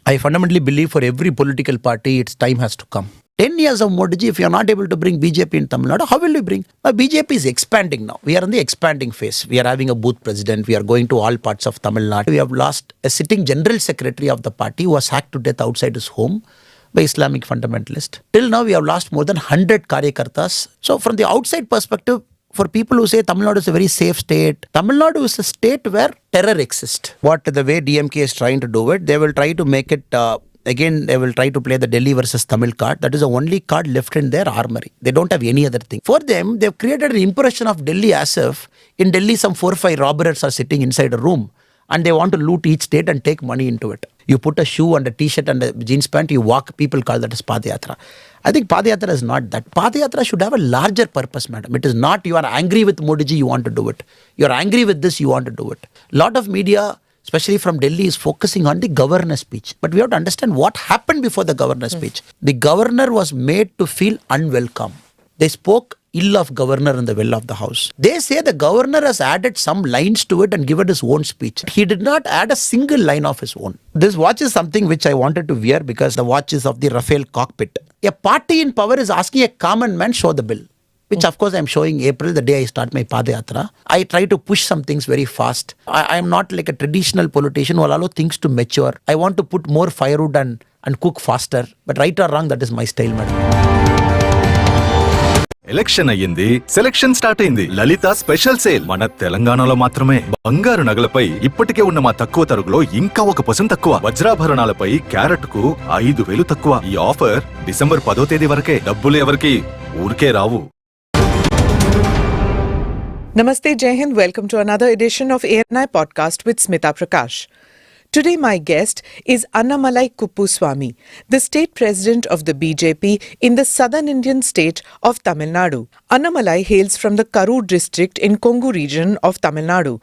I fundamentally believe for every political party, its time has to come. 10 years of Modi ji, if you are not able to bring BJP in Tamil Nadu, how will you bring? BJP is expanding now. We are in the expanding phase. We are having a booth president. We are going to all parts of Tamil Nadu. We have lost a sitting general secretary of the party who was hacked to death outside his home by Islamic fundamentalist. Till now, we have lost more than 100 Karyakartas. So from the outside perspective, for people who say Tamil Nadu is a very safe state, Tamil Nadu is a state where terror exists. What the way DMK is trying to do it, they will try to make it, again, they will try to play the Delhi versus Tamil card. That is the only card left in their armory. They don't have any other thing. For them, they've created an impression of Delhi as if in Delhi some 4 or 5 robbers are sitting inside a room and they want to loot each state and take money into it. You put a shoe and a t-shirt and a jeans pant, you walk, people call that as Padayatra. I think Padayatra is not that. Padayatra should have a larger purpose, madam. It is not you are angry with Modi ji, you want to do it. You are angry with this, you want to do it. Lot of media, especially from Delhi, is focusing on the governor's speech. But we have to understand what happened before the governor's speech. The governor was made to feel unwelcome. They spoke ill of governor in the well of the house. They say the governor has added some lines to it and given his own speech. He did not add a single line of his own. This watch is something which I wanted to wear because the watch is of the Rafael cockpit. A party in power is asking a common man show the bill. Which of course I am showing April, the day I start my Padayatra. I try to push some things very fast. I am not like a traditional politician who will allow things to mature. I want to put more firewood and cook faster. But right or wrong, that is my style, madam. Election అయ్యింది, selection start అయింది. లలిత special sale మన తెలంగాణలో మాత్రమే. బంగారు నగలపై ఇప్పటికే ఉన్న మా తక్కువ తరుగులో ఇంకా 1% తక్కువ. వజ్రాభరణాలపై క్యారెట్ కు 5,000 తక్కువ. ఈ ఆఫర్ డిసెంబర్ 10వ తేదీ వరకే. డబ్బులు ఎవరికి ఊరికే రావు. Namaste, Jai Hind. Welcome to another edition of ANI Podcast with Smita Prakash. Today my guest is Annamalai Kuppuswamy, the state president of the BJP in the southern Indian state of Tamil Nadu. Annamalai hails from the Karur district in Kongu region of Tamil Nadu.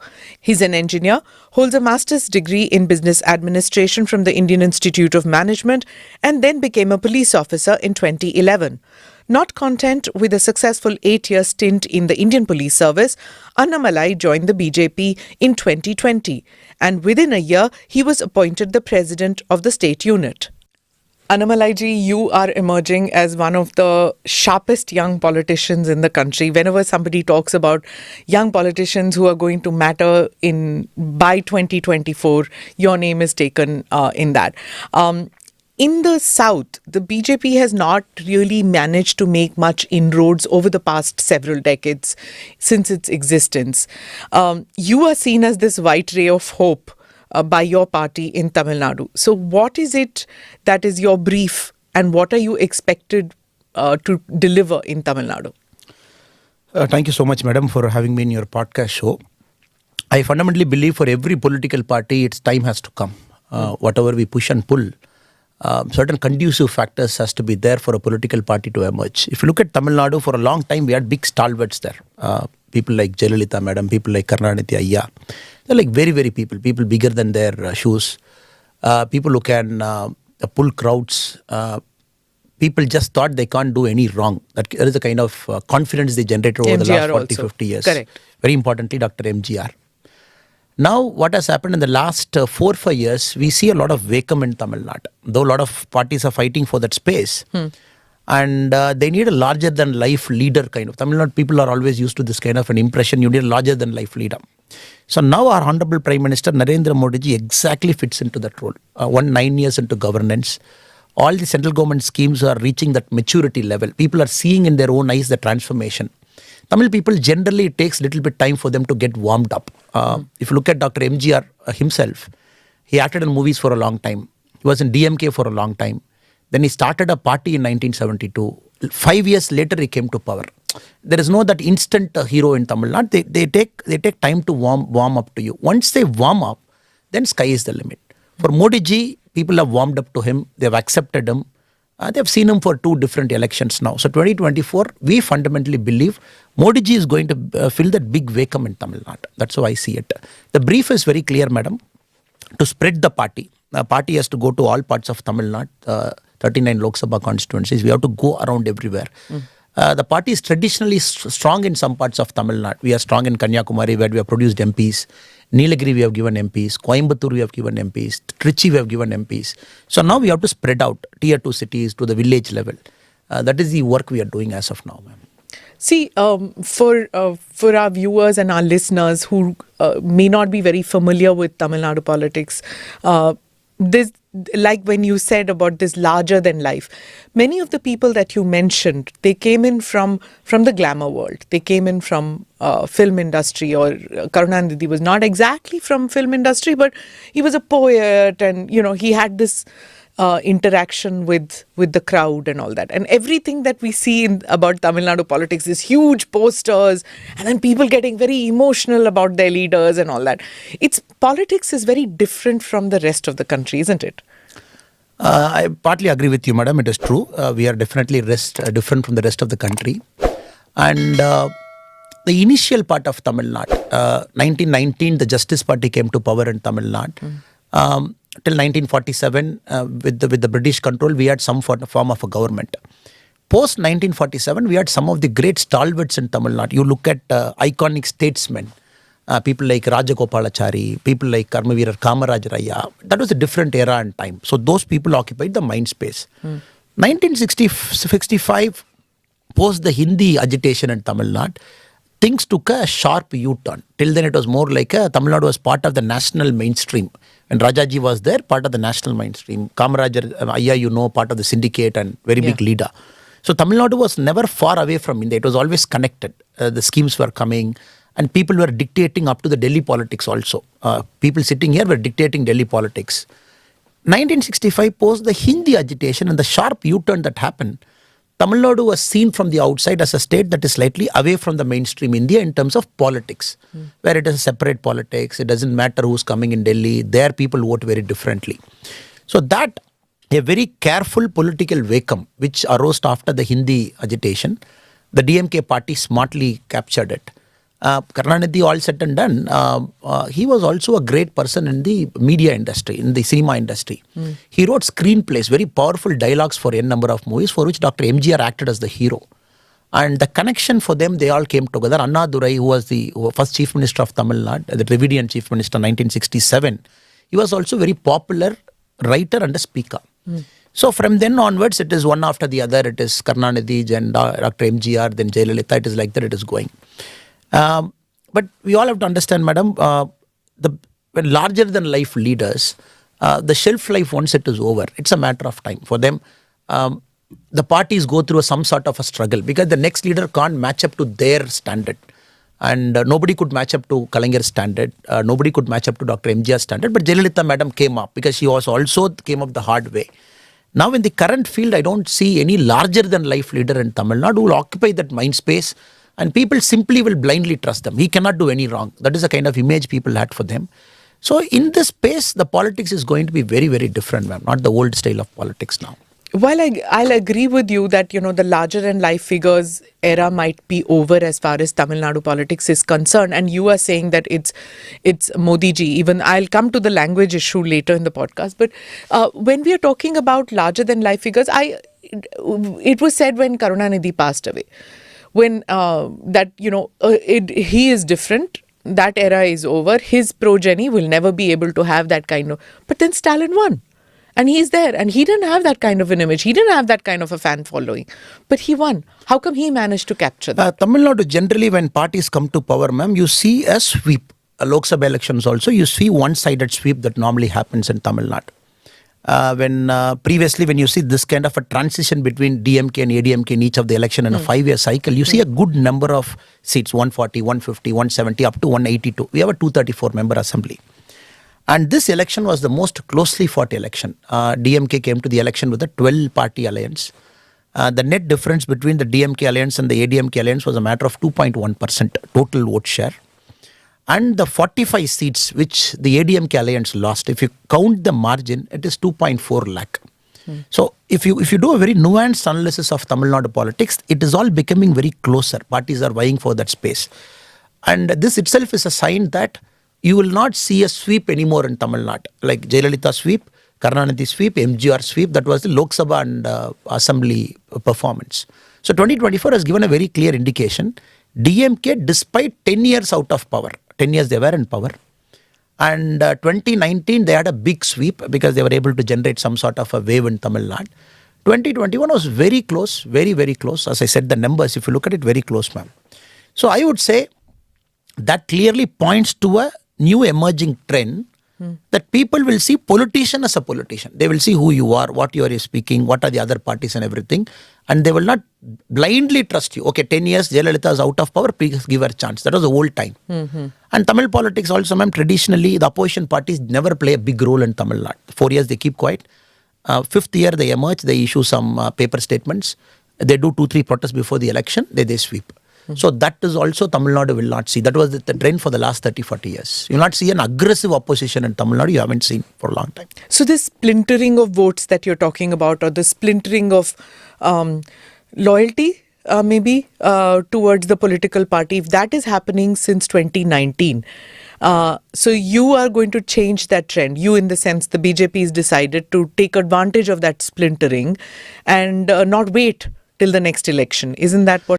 He's an engineer, holds a master's degree in business administration from the Indian Institute of Management and then became a police officer in 2011. Not content with a successful 8-year stint in the Indian Police Service, Annamalai joined the BJP in 2020 and within a year he was appointed the president of the state unit. Annamalai ji, you are emerging as one of the sharpest young politicians in the country. Whenever somebody talks about young politicians who are going to matter by 2024, your name is taken in that. In the south, the BJP has not really managed to make much inroads over the past several decades since its existence. You are seen as this white ray of hope by your party in Tamil Nadu. So what is it that is your brief and what are you expected to deliver in Tamil Nadu? Thank you so much, madam, for having me in your podcast show. I fundamentally believe for every political party, its time has to come. Whatever we push and pull, certain conducive factors has to be there for a political party to emerge. If you look at Tamil Nadu, for a long time we had big stalwarts there. People like Jayalalitha madam, people like Karunanidhi Ayya. They're like very, very people bigger than their shoes. People who can pull crowds. People just thought they can't do any wrong. That is the kind of confidence they generated over the last 40, 50 years. Correct. Very importantly, Dr. MGR. Now, what has happened in the last 4 or 5 years, we see a lot of vacuum in Tamil Nadu. Though a lot of parties are fighting for that space. And they need a larger than life leader kind of. Tamil Nadu people are always used to this kind of an impression. You need a larger than life leader. So now our Honorable Prime Minister Narendra Modi ji exactly fits into that role. 9 years into governance. All the central government schemes are reaching that maturity level. People are seeing in their own eyes the transformation. Tamil people generally, it takes a little bit time for them to get warmed up. If you look at Dr. MGR himself, he acted in movies for a long time. He was in DMK for a long time. Then he started a party in 1972. 5 years later, he came to power. There is no that instant hero in Tamil Nadu. They take time to warm up to you. Once they warm up, then sky is the limit. For Modi ji, people have warmed up to him. They have accepted him. They have seen him for 2 different elections now. So 2024, we fundamentally believe Modi ji is going to fill that big vacuum in Tamil Nadu. That's how I see it. The brief is very clear, madam. To spread the party. The party has to go to all parts of Tamil Nadu, 39 Lok Sabha constituencies. We have to go around everywhere. The party is traditionally strong in some parts of Tamil Nadu. We are strong in Kanyakumari, where we have produced MPs. Nilagiri we have given MPs. Coimbatore we have given MPs. Trichy we have given MPs. So now we have to spread out tier 2 cities to the village level. That is the work we are doing as of now, ma'am. See, for our viewers and our listeners who may not be very familiar with Tamil Nadu politics, this, like when you said about this larger than life, many of the people that you mentioned, they came in from the glamour world. They came in from film industry, or Karunanidhi was not exactly from film industry, but he was a poet, and he had this interaction with the crowd and all that. And everything that we see about Tamil Nadu politics is huge posters, and then people getting very emotional about their leaders and all that. Politics is very different from the rest of the country, isn't it? I partly agree with you, madam. It is true. We are definitely different from the rest of the country. And the initial part of Tamil Nadu, 1919, the Justice Party came to power in Tamil Nadu. Till 1947, with the British control, we had some form of a government. Post 1947, we had some of the great stalwarts in Tamil Nadu. You look at iconic statesmen, people like Rajagopalachari, people like Karmaveerar Kamaraj Raya. That was a different era and time. So those people occupied the mind space. 1965, post the Hindi agitation in Tamil Nadu, things took a sharp U-turn. Till then, it was more like Tamil Nadu was part of the national mainstream. When Rajaji was there, part of the national mainstream. Kamarajar, Ayya, part of the syndicate and very big leader. So Tamil Nadu was never far away from India. It was always connected. The schemes were coming, and people were dictating up to the Delhi politics also. People sitting here were dictating Delhi politics. 1965, post the Hindi agitation and the sharp U-turn that happened, Tamil Nadu was seen from the outside as a state that is slightly away from the mainstream India in terms of politics, where it is a separate politics. It doesn't matter who's coming in Delhi. There people vote very differently. So that, a very careful political vacuum which arose after the Hindi agitation, the DMK party smartly captured it. Karunanidhi, all said and done, he was also a great person in the media industry, in the cinema industry. He wrote screenplays, very powerful dialogues for n number of movies, for which Dr. MGR acted as the hero. And the connection for them, they all came together. Annadurai, who was the first Chief Minister of Tamil Nadu, the Dravidian Chief Minister in 1967, he was also very popular writer and a speaker. So from then onwards, it is one after the other. It is Karunanidhi, then Dr. MGR, then Jayalalitha. It is like that, it is going. But we all have to understand, madam, when larger than life leaders, the shelf life, once it is over, it's a matter of time. For them, the parties go through some sort of a struggle because the next leader can't match up to their standard. And nobody could match up to Kalangar's standard. Nobody could match up to Dr. MGR's standard. But Jayalalitha madam came up because she was also came up the hard way. Now in the current field, I don't see any larger than life leader in Tamil Nadu who will occupy that mind space. And people simply will blindly trust them. He cannot do any wrong. That is the kind of image people had for them. So in this space, the politics is going to be very, very different, ma'am. Not the old style of politics now. While I'll agree with you that, the larger than life figures era might be over as far as Tamil Nadu politics is concerned. And you are saying that it's Modi ji. Even I'll come to the language issue later in the podcast. But when we are talking about larger than life figures, it was said when Karunanidhi passed away, when he is different, that era is over, his progeny will never be able to have that kind of, but then Stalin won and he's there and he didn't have that kind of an image, he didn't have that kind of a fan following, but he won. How come he managed to capture that? Tamil Nadu, generally when parties come to power, ma'am, you see a sweep. Lok Sabha elections also, you see one-sided sweep that normally happens in Tamil Nadu. Previously, when you see this kind of a transition between DMK and ADMK in each of the election in a 5-year cycle, you see a good number of seats, 140, 150, 170, up to 182. We have a 234 member assembly. And this election was the most closely fought election. DMK came to the election with a 12-party alliance. The net difference between the DMK alliance and the ADMK alliance was a matter of 2.1% total vote share. And the 45 seats which the ADMK alliance lost, if you count the margin, it is 2.4 lakh. So if you do a very nuanced analysis of Tamil Nadu politics, it is all becoming very closer. Parties are vying for that space. And this itself is a sign that you will not see a sweep anymore in Tamil Nadu. Like Jayalalitha sweep, Karunanidhi sweep, MGR sweep, that was the Lok Sabha and Assembly performance. So 2024 has given a very clear indication. DMK, despite 10 years out of power, 10 years they were in power, and 2019 they had a big sweep because they were able to generate some sort of a wave in Tamil Nadu. 2021 was very close, very, very close. As I said, the numbers, if you look at it, very close, ma'am. So I would say that clearly points to a new emerging trend that people will see politician as a politician. They will see who you are, what you are speaking, what are the other parties and everything. And they will not blindly trust you. Okay, 10 years, Jayalalitha is out of power, please give her a chance. That was the old time. And Tamil politics also, ma'am, traditionally, the opposition parties never play a big role in Tamil Nadu. 4 years, they keep quiet. Fifth year, they emerge, they issue some paper statements. They do 2-3 protests before the election, they sweep. So that is also Tamil Nadu will not see. That was the trend for the last 30-40 years. You will not see an aggressive opposition in Tamil Nadu. You haven't seen for a long time. So this splintering of votes that you're talking about, or the splintering of loyalty maybe towards the political party, if that is happening since 2019, so you are going to change that trend. You, in the sense, the BJP has decided to take advantage of that splintering and not wait till the next election. Isn't that what?